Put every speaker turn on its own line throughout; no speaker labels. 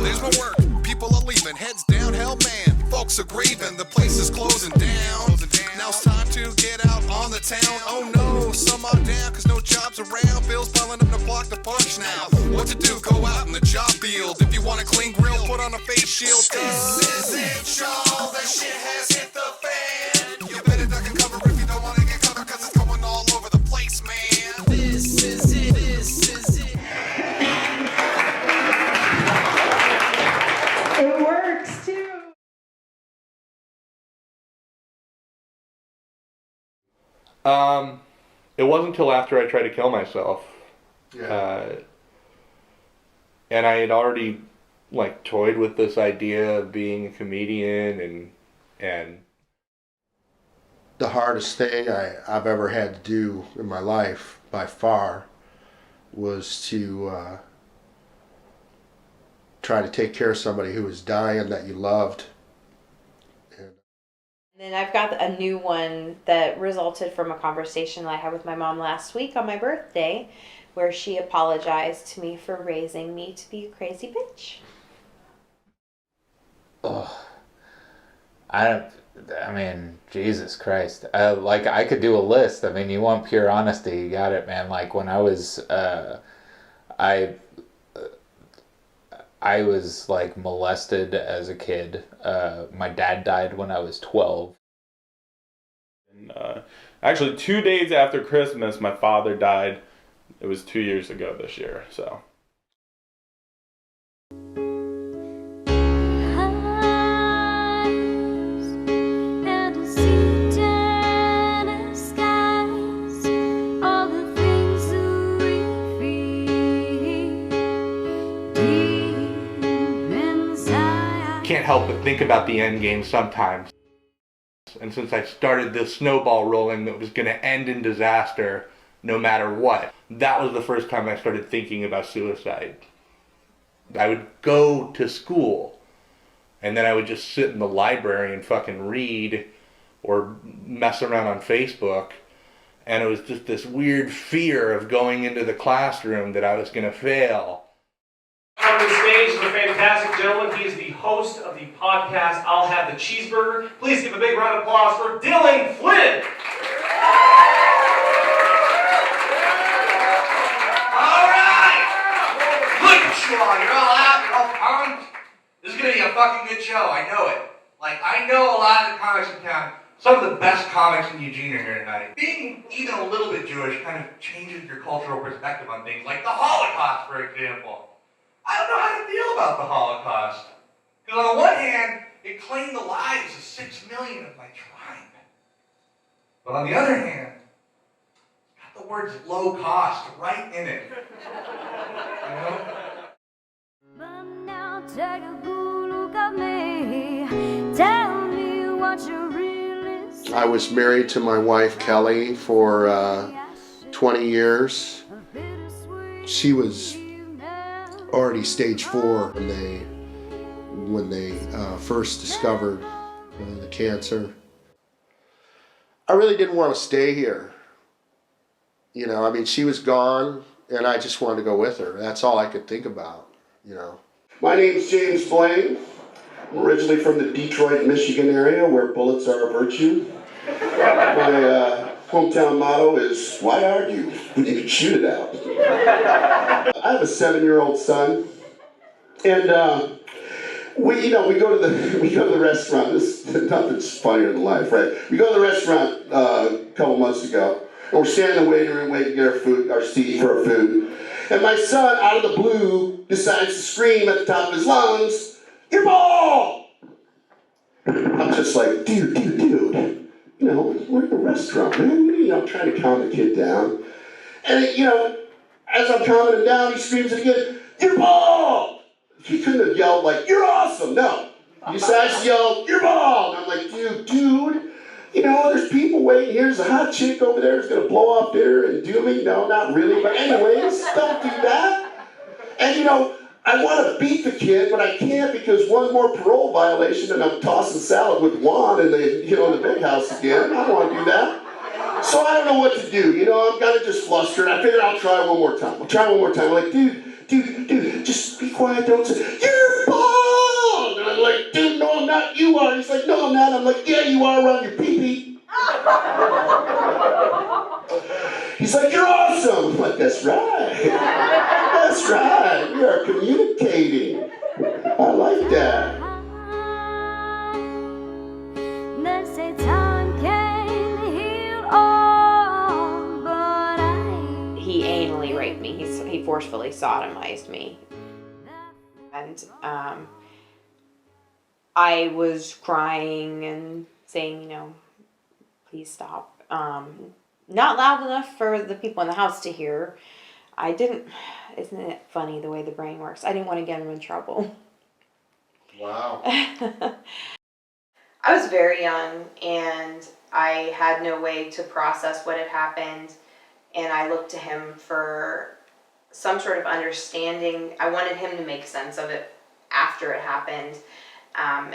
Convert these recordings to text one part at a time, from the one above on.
There's no work, people are leaving, heads down, hell man. Folks are grieving, the place is closing down. Now it's time to get out on the town. Oh no, some are down cause no jobs around. Bills piling up to block the punch now. What to do? Go out in the job field. If you want a clean grill, put on a face shield. This is it, y'all. That shit has hit the fan. You better duck and cover if you don't want to get covered cause it's going all over the place, man. This is it, this is it.
It works too.
It wasn't until after I tried to kill myself. Yeah. And I had already like toyed with this idea of being a comedian and
the hardest thing I've ever had to do in my life by far was to try to take care of somebody who was dying that you loved.
And then I've got a new one that resulted from a conversation that I had with my mom last week on my birthday, where she apologized to me for raising me to be a crazy bitch.
Oh, I mean, Jesus Christ. I could do a list. I mean, you want pure honesty, you got it, man. Like when I was, I was like molested as a kid. My dad died when I was 12.
And, actually, 2 days after Christmas, my father died. It was 2 years ago this year, so.
Can't help but think about the end game sometimes. And since I started this snowball rolling that was going to end in disaster no matter what, that was the first time I started thinking about suicide. I would go to school and then I would just sit in the library and fucking read or mess around on Facebook, and it was just this weird fear of going into the classroom that I was going to fail.
On the stage is a fantastic gentleman. He is the host of the podcast, I'll Have the Cheeseburger. Please give a big round of applause for Dylan Flynn.
All right! Look at you all. You're all out. You're all pumped. This is going to be a fucking good show. I know it. Like, I know a lot of the comics in town. Some of the best comics in Eugene are here tonight. Being even a little bit Jewish kind of changes your cultural perspective on things, like the Holocaust, for example. I don't know how to feel about the Holocaust. Because on the one hand, it claimed the lives of 6 million of my tribe. But on the other hand, it's got the words low cost right in it. You know?
But now take a good look at me. Tell me what you really see.
I was married to my wife Kelly for 20 years. She was already stage 4 when they first discovered the cancer. I really didn't want to stay here. You know, I mean, she was gone and I just wanted to go with her. That's all I could think about, you know. My name's James Blaine. I'm originally from the Detroit, Michigan area where bullets are a virtue. My hometown motto is, why argue? We can shoot it out. I have a 7-year-old son, and we go to the restaurant. This nothing's funnier than life, right? We go to the restaurant a couple months ago, and we're standing in the waiting room waiting to get our food, our seat for our food. And my son, out of the blue, decides to scream at the top of his lungs, "Your ball!" I'm just like, dude. You know, we're in a restaurant, man. You know, I'm trying to calm the kid down. And, you know, as I'm calming him down, he screams again, "Your ball!" He couldn't have yelled like, "You're awesome!" No. He decides to yell, "Your ball!" And I'm like, dude, you know, there's people waiting here. There's a hot chick over there who's going to blow off dinner and do me. No, not really. But anyways, don't do that. And, you know, I want to beat the kid, but I can't because one more parole violation and I'm tossing salad with Juan in the big house again. I don't want to do that. So I don't know what to do. You know, I'm kind of just flustered. I figured I'll try one more time. I'm like, dude, just be quiet. Don't say, "You're like, dude, no, I'm not. You are. He's like, no, I'm not. I'm like, yeah, you are around your pee-pee. He's like, you're awesome. I'm like, that's right. That's right. We are communicating. I like that.
They say time can heal all, but
He anally raped me. He forcefully sodomized me. And I was crying and saying, you know, please stop. Not loud enough for the people in the house to hear. Isn't it funny the way the brain works? I didn't want to get him in trouble.
Wow.
I was very young and I had no way to process what had happened, and I looked to him for some sort of understanding. I wanted him to make sense of it after it happened, and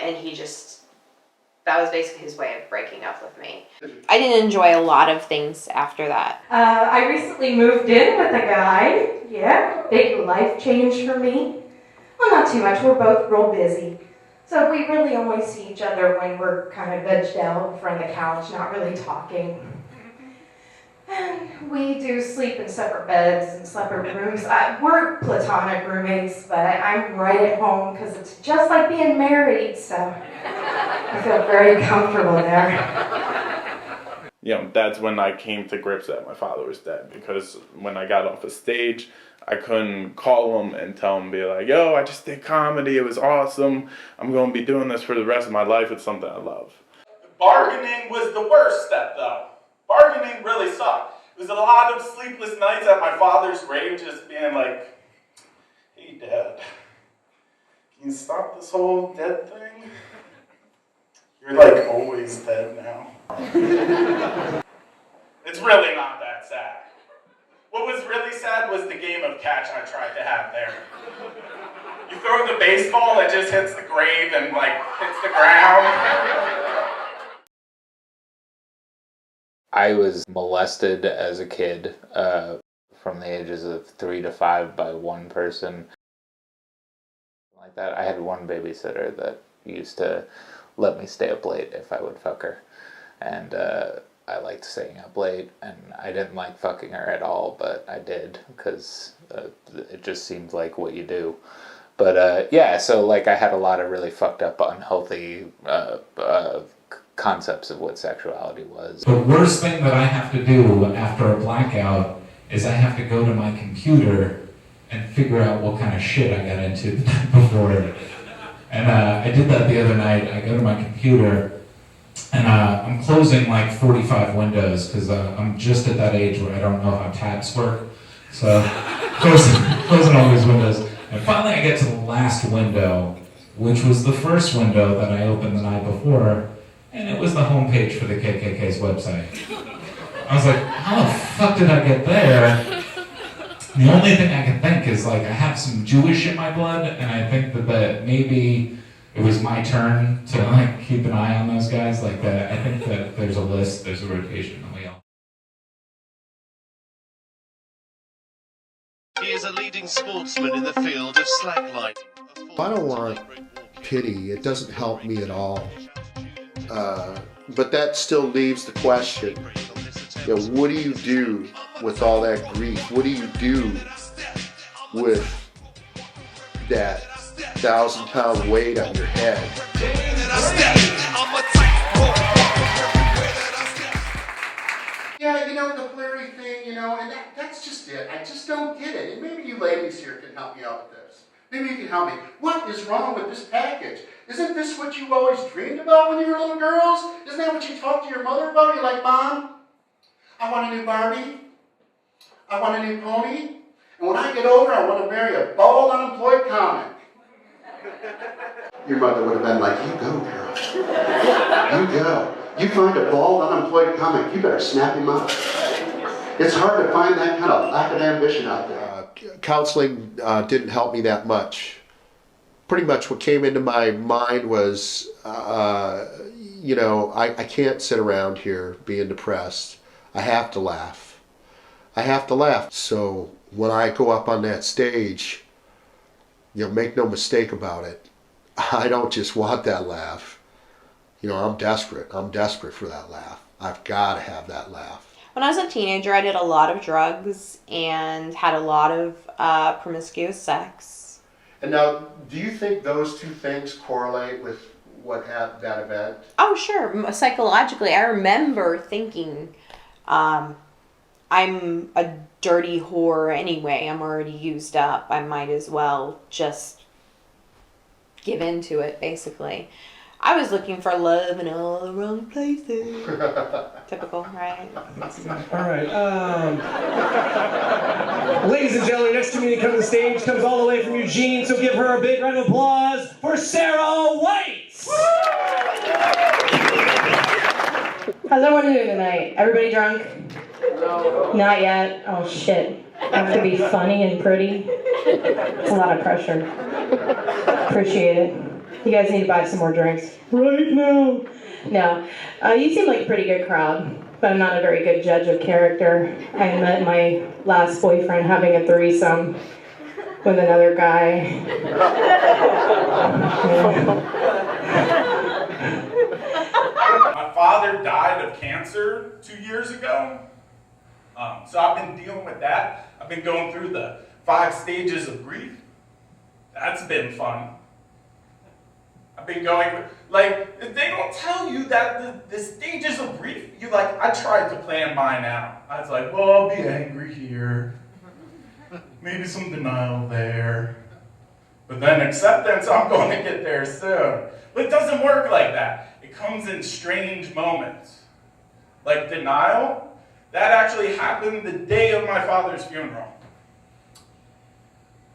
that was basically his way of breaking up with me. I didn't enjoy a lot of things after that.
I recently moved in with a guy. Yeah, big life change for me. Well, not too much. We're both real busy. So we really only see each other when we're kind of vegged out in front of the couch, not really talking. And we do sleep in separate beds and separate rooms. We're platonic roommates, but I'm right at home because it's just like being married, so I feel very comfortable there.
You know, that's when I came to grips that my father was dead, because when I got off the stage, I couldn't call him and tell him, be like, yo, I just did comedy, it was awesome, I'm going to be doing this for the rest of my life, it's something I love.
Bargaining was the worst step, though. Bargaining really sucked. It was a lot of sleepless nights at my father's grave, just being like, hey, Dad, can you stop this whole dead thing? You're like always dead now. It's really not that sad. What was really sad was the game of catch I tried to have there. You throw the baseball that just hits the grave and like hits the ground.
I was molested as a kid from the ages of 3 to 5 by one person. Like that. I had one babysitter that used to let me stay up late if I would fuck her. And I liked staying up late, and I didn't like fucking her at all, but I did because it just seemed like what you do. But yeah, so like I had a lot of really fucked up, unhealthy concepts of what sexuality was.
The worst thing that I have to do after a blackout is I have to go to my computer and figure out what kind of shit I got into the night before. And I did that the other night. I go to my computer and I'm closing like 45 windows because I'm just at that age where I don't know how tabs work. So closing all these windows. And finally I get to the last window, which was the first window that I opened the night before. And it was the homepage for the KKK's website. I was like, how the fuck did I get there? The only thing I can think is like I have some Jewish in my blood, and I think that maybe it was my turn to like keep an eye on those guys. Like that, I think that there's a list, there's a rotation, and we all.
He is a leading sportsman in the field of slacklining.
I don't want pity. It doesn't help me at all. But that still leaves the question, you know, what do you do with all that grief? What do you do with that 1,000-pound weight on your head? Yeah, you know, the blurry thing, you know, and that's just it. I just don't get it. And maybe you ladies here can help me out with this. Maybe you can help me. What is wrong with this package? Isn't this what you always dreamed about when you were little girls? Isn't that what you talked to your mother about? You're like, Mom, I want a new Barbie. I want a new pony. And when I get older, I want to marry a bald, unemployed comic. Your mother would have been like, you go, girl. You go. You find a bald, unemployed comic, you better snap him up. It's hard to find that kind of lack of ambition out there. Counseling didn't help me that much. Pretty much what came into my mind was, you know, I can't sit around here being depressed. I have to laugh. I have to laugh. So when I go up on that stage, you know, make no mistake about it, I don't just want that laugh. You know, I'm desperate. I'm desperate for that laugh. I've got to have that laugh.
When I was a teenager, I did a lot of drugs and had a lot of promiscuous sex.
And now, do you think those two things correlate with what happened, that event?
Oh, sure. Psychologically, I remember thinking, I'm a dirty whore anyway. I'm already used up. I might as well just give into it, basically. I was looking for love in all the wrong places. Typical, right?
All right. Ladies and gentlemen, next to me to come to the stage comes all the way from Eugene, so give her a big round of applause for Sarah White.
How's everyone doing tonight? Everybody drunk? No. Not yet? Oh shit. I have to be funny and pretty. It's a lot of pressure. Appreciate it. You guys need to buy some more drinks. Right now. No. You seem like a pretty good crowd, but I'm not a very good judge of character. I met my last boyfriend having a threesome with another guy.
My father died of cancer 2 years ago. So I've been dealing with that. I've been going through the 5 stages of grief. That's been fun. I've been going, like, they don't tell you that the stages of grief, I tried to plan mine out. I was like, well, I'll be angry here. Maybe some denial there. But then acceptance, I'm going to get there soon. But it doesn't work like that. It comes in strange moments. Like denial, that actually happened the day of my father's funeral.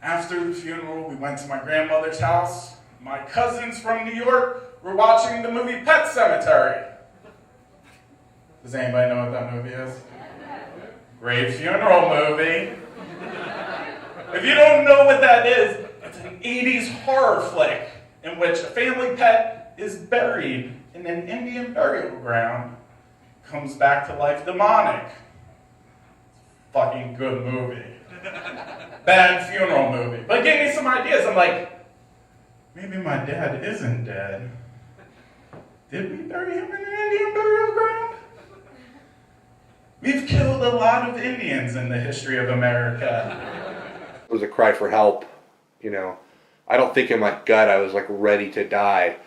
After the funeral, we went to my grandmother's house. My cousins from New York were watching the movie Pet Sematary. Does anybody know what that movie is? Great funeral movie. If you don't know what that is, it's an 80s horror flick in which a family pet is buried in an Indian burial ground, comes back to life demonic. Fucking good movie. Bad funeral movie. But it gave me some ideas. I'm like, maybe my dad isn't dead. Did we bury him in an Indian burial ground? We've killed a lot of Indians in the history of America.
It was a cry for help, you know. I don't think in my gut I was like ready to die.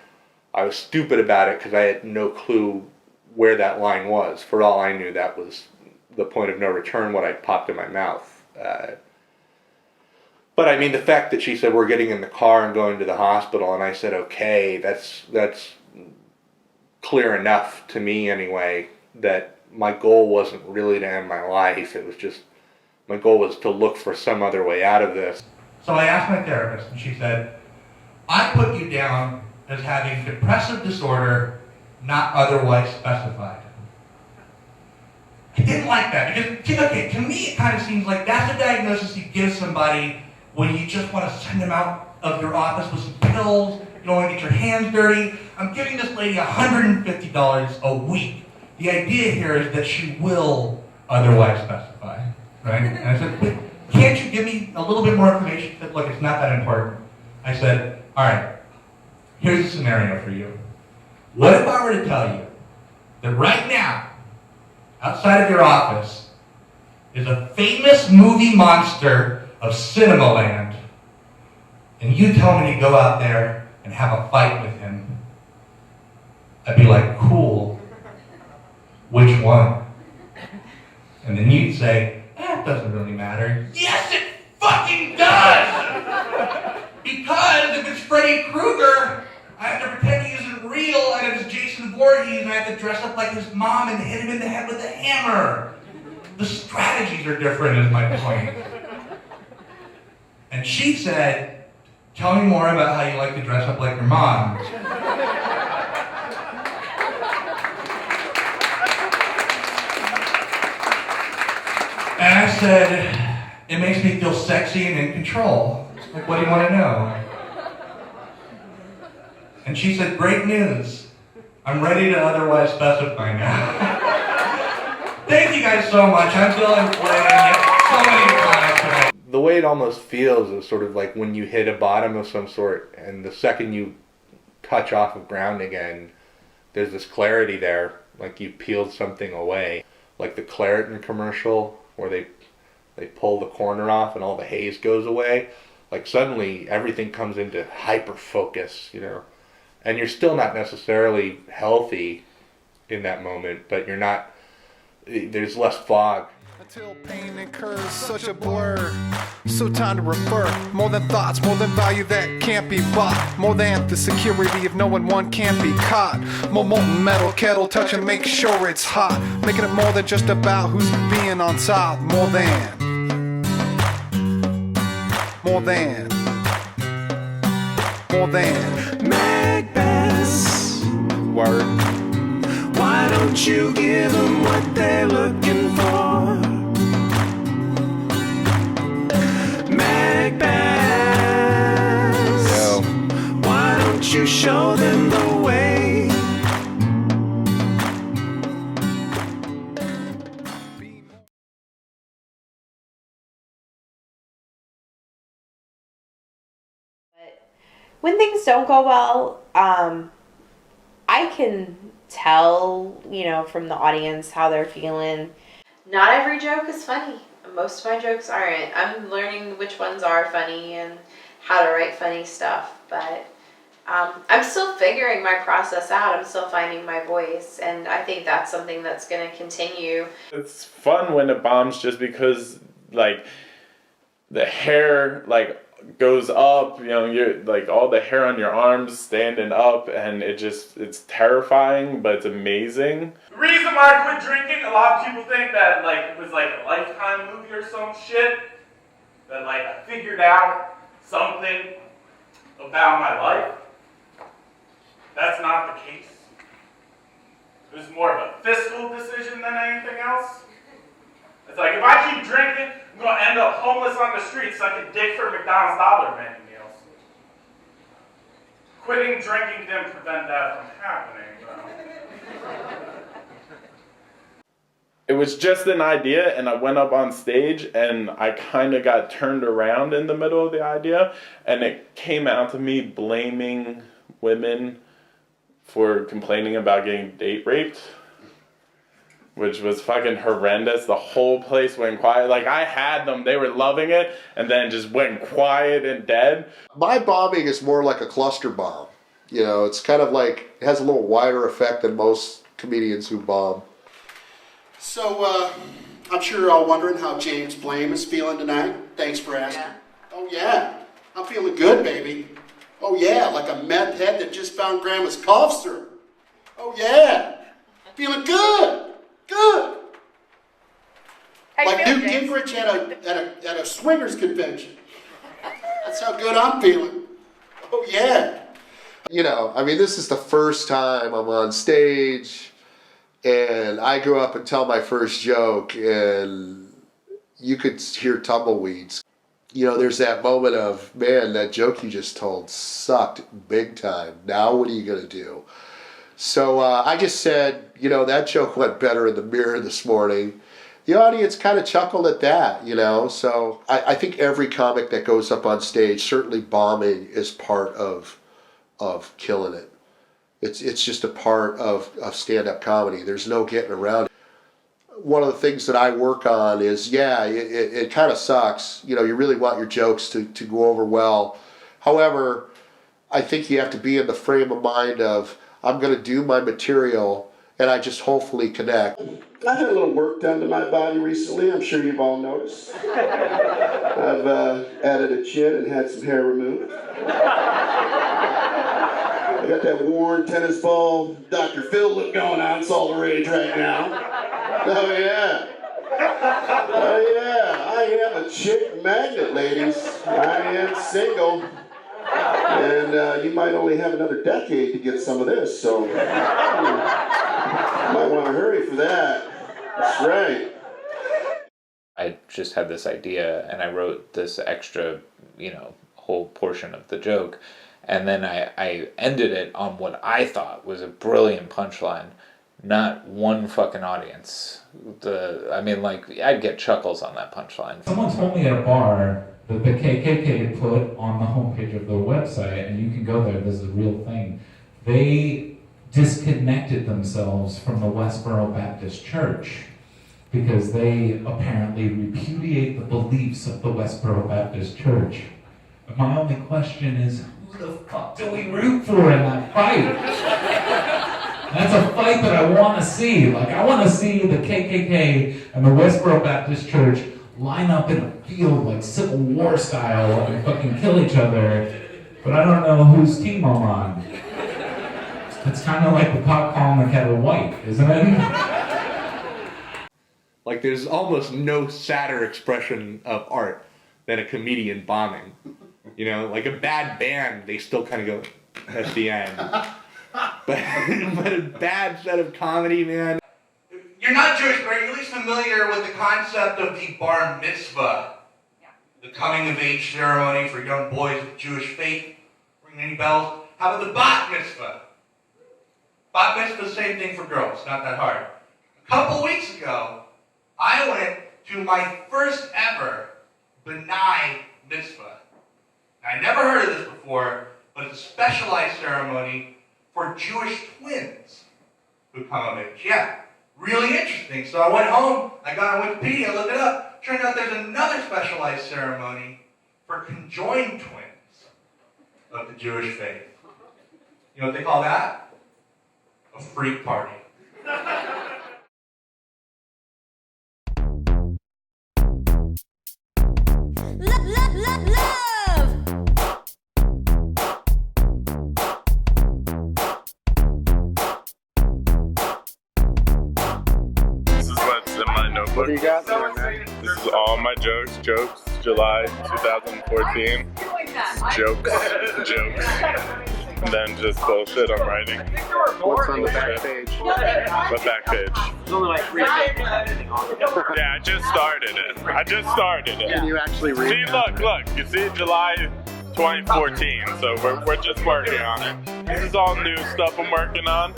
I was stupid about it because I had no clue where that line was. For all I knew, that was the point of no return, what I popped in my mouth. But I mean, the fact that she said we're getting in the car and going to the hospital, and I said okay, that's clear enough to me anyway, that my goal wasn't really to end my life. It was just, my goal was to look for some other way out of this.
So I asked my therapist, and she said, I put you down as having depressive disorder not otherwise specified. I didn't like that, because, okay, to me it kind of seems like that's a diagnosis you give somebody when you just want to send them out of your office with some pills, you don't want to get your hands dirty. I'm giving this lady $150 a week. The idea here is that she will otherwise specify, right? And I said, but can't you give me a little bit more information? She said, look, it's not that important. I said, all right, here's a scenario for you. What if I were to tell you that right now, outside of your office, is a famous movie monster of Cinema Land, and you tell me to go out there and have a fight with him? I'd be like, cool. Which one? And then you'd say, that doesn't really matter. Yes, it fucking does! Because if it's Freddy Krueger, I have to pretend he isn't real, and if it's Jason Voorhees, I have to dress up like his mom and hit him in the head with a hammer. The strategies are different, is my point. And she said, tell me more about how you like to dress up like your mom. And I said, it makes me feel sexy and in control. Like, what do you want to know? And she said, great news. I'm ready to otherwise specify now. Thank you guys so much. I'm Dylan Flynn. So many times tonight.
The way it almost feels is sort of like when you hit a bottom of some sort, and the second you touch off of ground again, there's this clarity there, like you peeled something away. Like the Claritin commercial where they pull the corner off and all the haze goes away. Like suddenly everything comes into hyper focus, you know. And you're still not necessarily healthy in that moment, but there's less fog.
Until pain incurs such a blur. So time to refer. More than thoughts, more than value that can't be bought. More than the security of knowing one can't be caught. More molten metal kettle touch and make sure it's hot. Making it more than just about who's being on top. More than. Magbas.
Word.
Why don't you give them what they're looking for? Magbas.
Yo.
Why don't you show them the way?
When things don't go well, I can tell, you know, from the audience how they're feeling. Not every joke is funny. Most of my jokes aren't. I'm learning which ones are funny and how to write funny stuff, but I'm still figuring my process out. I'm still finding my voice, and I think that's something that's going to continue.
It's fun when it bombs just because, like, the hair, like, goes up, you know, you're like all the hair on your arms standing up, and it's terrifying, but it's amazing.
The reason why I quit drinking, a lot of people think that like it was like a Lifetime movie or some shit. That like I figured out something about my life. That's not the case. It was more of a fiscal decision than anything else. It's like if I keep drinking, I'm gonna end up homeless on the streets sucking dick for McDonald's dollar menu meals. Quitting drinking didn't prevent that from happening, though.
It was just an idea, and I went up on stage, and I kind of got turned around in the middle of the idea, and it came out to me blaming women for complaining about getting date raped, which was fucking horrendous. The whole place went quiet. Like, I had them, they were loving it, and then just went quiet and dead.
My bombing is more like a cluster bomb. You know, it's kind of like, it has a little wider effect than most comedians who bomb.
So, I'm sure you're all wondering how James Blame is feeling tonight. Thanks for asking. Yeah. Oh, yeah. I'm feeling good, baby. Oh, yeah, like a meth head that just found Grandma's cough syrup. Oh, yeah. Feeling good. Good. Like Newt Gingrich at a swingers convention. That's how good I'm feeling. Oh, yeah.
You know, I mean, this is the first time I'm on stage, and I go up and tell my first joke, and you could hear tumbleweeds. You know, there's that moment of, man, that joke you just told sucked big time. Now what are you going to do? So I just said, you know, that joke went better in the mirror this morning. The audience kind of chuckled at that, you know. So I think every comic that goes up on stage, certainly bombing is part of killing it. It's just a part of stand-up comedy. There's no getting around it. One of the things that I work on is, yeah, it kind of sucks. You know, you really want your jokes to go over well. However, I think you have to be in the frame of mind of, I'm going to do my material, and I just hopefully connect.
I had a little work done to my body recently. I'm sure you've all noticed. I've added a chin and had some hair removed. I got that worn tennis ball Dr. Phil look going on. It's all the rage right now. Oh, yeah. Oh, yeah. I am a chick magnet, ladies. I am single. And you might only have another decade to get some of this, so you might want to hurry for that. That's right.
I just had this idea, and I wrote this extra, you know, whole portion of the joke, and then I ended it on what I thought was a brilliant punchline. Not one fucking audience. I mean, like, I'd get chuckles on that punchline.
Someone told me at a bar that the KKK put on the homepage of their website, and you can go there, this is a real thing, they disconnected themselves from the Westboro Baptist Church because they apparently repudiate the beliefs of the Westboro Baptist Church. And my only question is, who the fuck do we root for in that fight? That's a fight that I want to see. Like, I want to see the KKK and the Westboro Baptist Church line up in a field like Civil War style and fucking kill each other, but I don't know whose team I'm on. It's kind of like the pot calling the kettle white, isn't it?
Like, there's almost no sadder expression of art than a comedian bombing. You know, like a bad band, they still kind of go at the end. But a bad set of comedy, man.
You're not Jewish, but are you at least familiar with the concept of the bar mitzvah? Yeah. The coming of age ceremony for young boys of Jewish faith? Ring any bells? How about the bat mitzvah? Bat mitzvah is the same thing for girls, not that hard. A couple weeks ago, I went to my first ever Benai mitzvah. Now, I never heard of this before, but it's a specialized ceremony for Jewish twins who come of age. Yeah, really interesting. So I went home, I got on Wikipedia, looked it up. Turned out there's another specialized ceremony for conjoined twins of the Jewish faith. You know what they call that? A freak party.
This is what's in my notebook. What do you got there, man? This is all my jokes, July 2014. Jokes. And then just bullshit I'm writing.
What's on the back page?
What back page?
There's only like 3 pages.
Yeah, I just started it.
Can you actually read
See, look. You see July 2014, so we're just working on it. This is all new stuff I'm working on.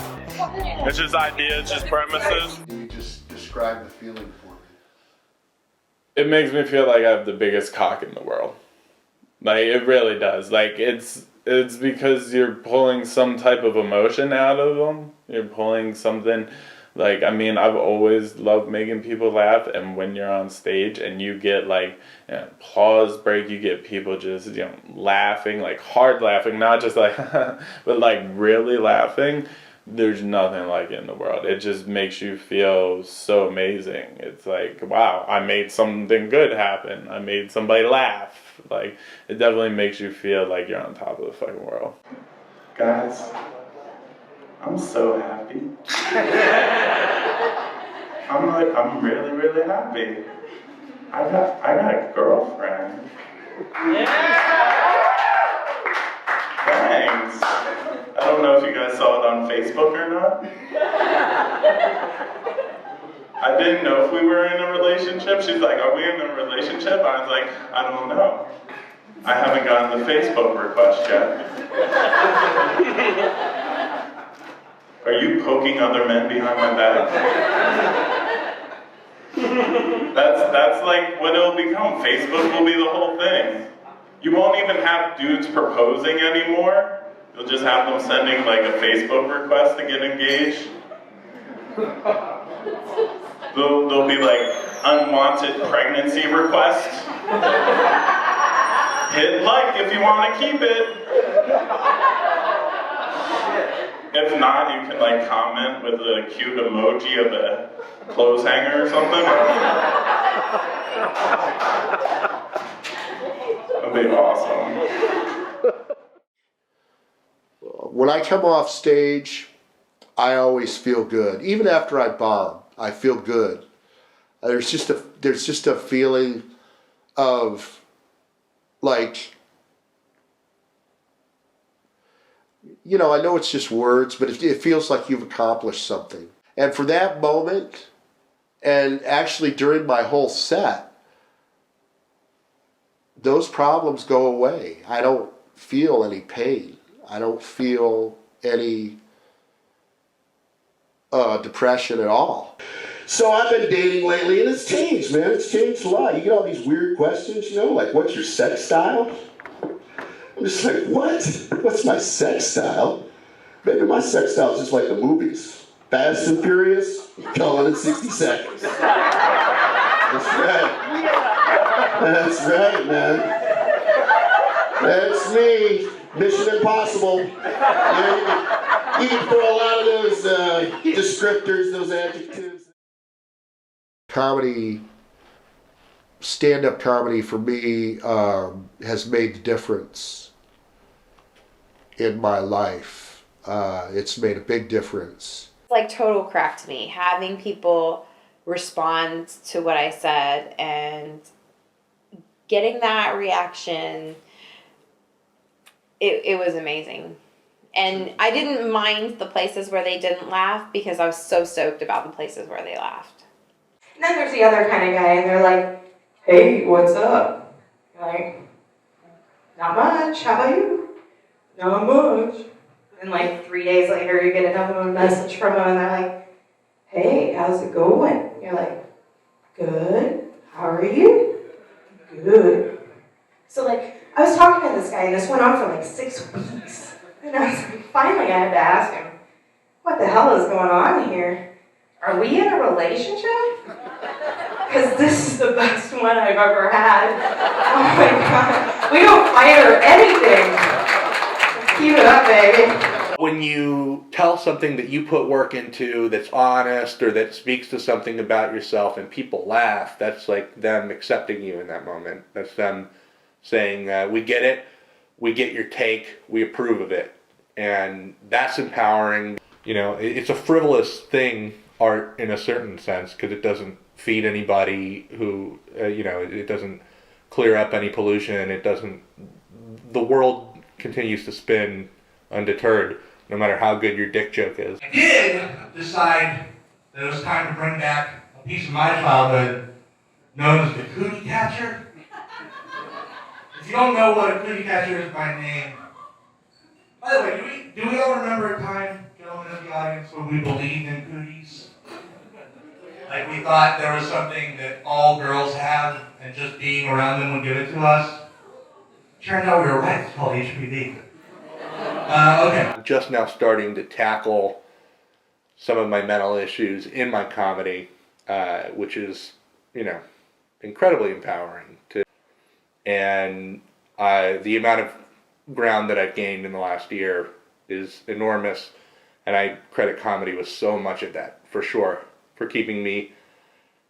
It's just ideas, just premises.
Can you just describe the feeling for me?
It makes me feel like I have the biggest cock in the world. Like, it really does. Like, it's because you're pulling some type of emotion out of them. You're pulling something, like, I mean, I've always loved making people laugh, and when you're on stage and you get, like, applause break, you get people just, laughing, like, hard laughing, not just like, but, like, really laughing. There's nothing like it in the world. It just makes you feel so amazing. It's like, wow, I made something good happen. I made somebody laugh. Like, it definitely makes you feel like you're on top of the fucking world. Guys, I'm so happy. I'm really, really happy. I got a girlfriend. Thanks. I don't know if you guys saw it on Facebook or not. I didn't know if we were in a relationship. She's like, are we in a relationship? I was like, I don't know. I haven't gotten the Facebook request yet. Are you poking other men behind my back? That's like what it'll become. Facebook will be the whole thing. You won't even have dudes proposing anymore. You'll just have them sending like a Facebook request to get engaged. There'll be like unwanted pregnancy requests. Hit like if you want to keep it. If not, you can like comment with a cute emoji of a clothes hanger or something. That'd be awesome.
When I come off stage, I always feel good. Even after I bomb, I feel good. There's just a feeling of like, I know it's just words, but it feels like you've accomplished something. And for that moment, and actually during my whole set, those problems go away. I don't feel any pain. I don't feel any depression at all.
So I've been dating lately, and it's changed, man. It's changed a lot. You get all these weird questions, like, what's your sex style? I'm just like, what? What's my sex style?
Baby, my sex style is just like the movies. Fast and Furious, gone in 60 seconds. That's right. That's right, man. That's me. Mission Impossible. You can throw a lot of those descriptors, those adjectives. Comedy, stand-up comedy for me has made the difference in my life. It's made a big difference.
Like total crack to me, having people respond to what I said and getting that reaction, it was amazing. And I didn't mind the places where they didn't laugh because I was so stoked about the places where they laughed.
And then there's the other kind of guy, and they're like, hey, what's up? You're like, not much, how about you? Not much. And like 3 days later, you get another message from them, and they're like, hey, how's it going? You're like, good. How are you? Good. So like, I was talking to this guy, and this went on for like 6 weeks. And I was like, finally I had to ask him, what the hell is going on here? Are we in a relationship? Because this is the best one I've ever had. Oh my God. We don't fight or anything. Let's keep it up, baby.
When you tell something that you put work into that's honest or that speaks to something about yourself and people laugh, that's like them accepting you in that moment. That's them saying, we get it, we get your take, we approve of it. And that's empowering. You know, it's a frivolous thing, art, in a certain sense, because it doesn't feed anybody who, it doesn't clear up any pollution. It doesn't, the world continues to spin undeterred, no matter how good your dick joke is.
I did decide that it was time to bring back a piece of my childhood known as the cootie catcher. If you don't know what a cootie catcher is by name, by the way, do we all remember a time, gentlemen of the audience, when we believed in cooties? Like we thought there was something that all girls have and just being around them would give it to us? Turned out we were right, it's called HPV. Okay.
I'm just now starting to tackle some of my mental issues in my comedy, which is, incredibly empowering. And the amount of ground that I've gained in the last year is enormous, and I credit comedy with so much of that, for sure, for keeping me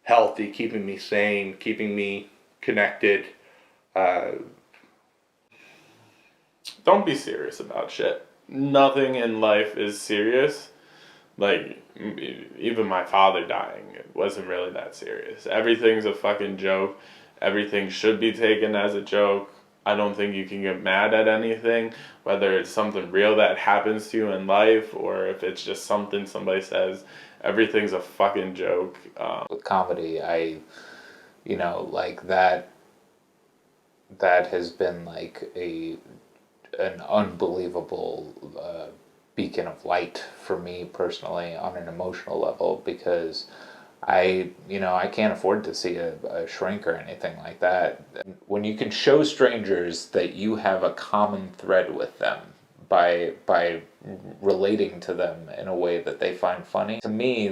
healthy, keeping me sane, keeping me connected.
Don't be serious about shit. Nothing in life is serious. Like, even my father dying, it wasn't really that serious. Everything's a fucking joke. Everything should be taken as a joke. I don't think you can get mad at anything, whether it's something real that happens to you in life or if it's just something somebody says. Everything's a fucking joke.
With comedy, that has been like an unbelievable beacon of light for me personally on an emotional level, because I can't afford to see a shrink or anything like that. When you can show strangers that you have a common thread with them by relating to them in a way that they find funny, to me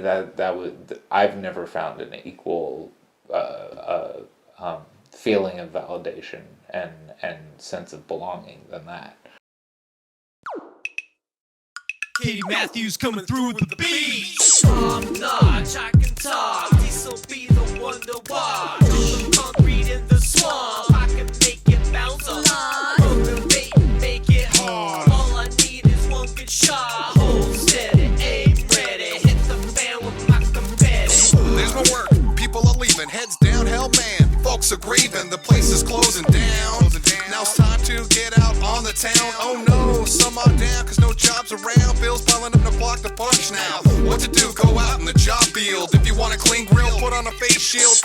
I've never found an equal feeling of validation and sense of belonging than that.
Katie Matthews coming through with the beat. I'm not, I can talk. This'll be the one to watch. The concrete in the swamp, I can make it bounce a lot. Motivate and make it hard. All I need is one good shot. Hold steady, aim ready. Hit the fan with my confetti.
There's my work, people are leaving, heads down, hell man. Folks are grieving, the place is closing down. Now it's time to get out on the town. Oh no, some are down cause no jobs around. Bills piling up to block the parks now. What to do? Go out in the job field. If you want a clean grill, put on a face shield.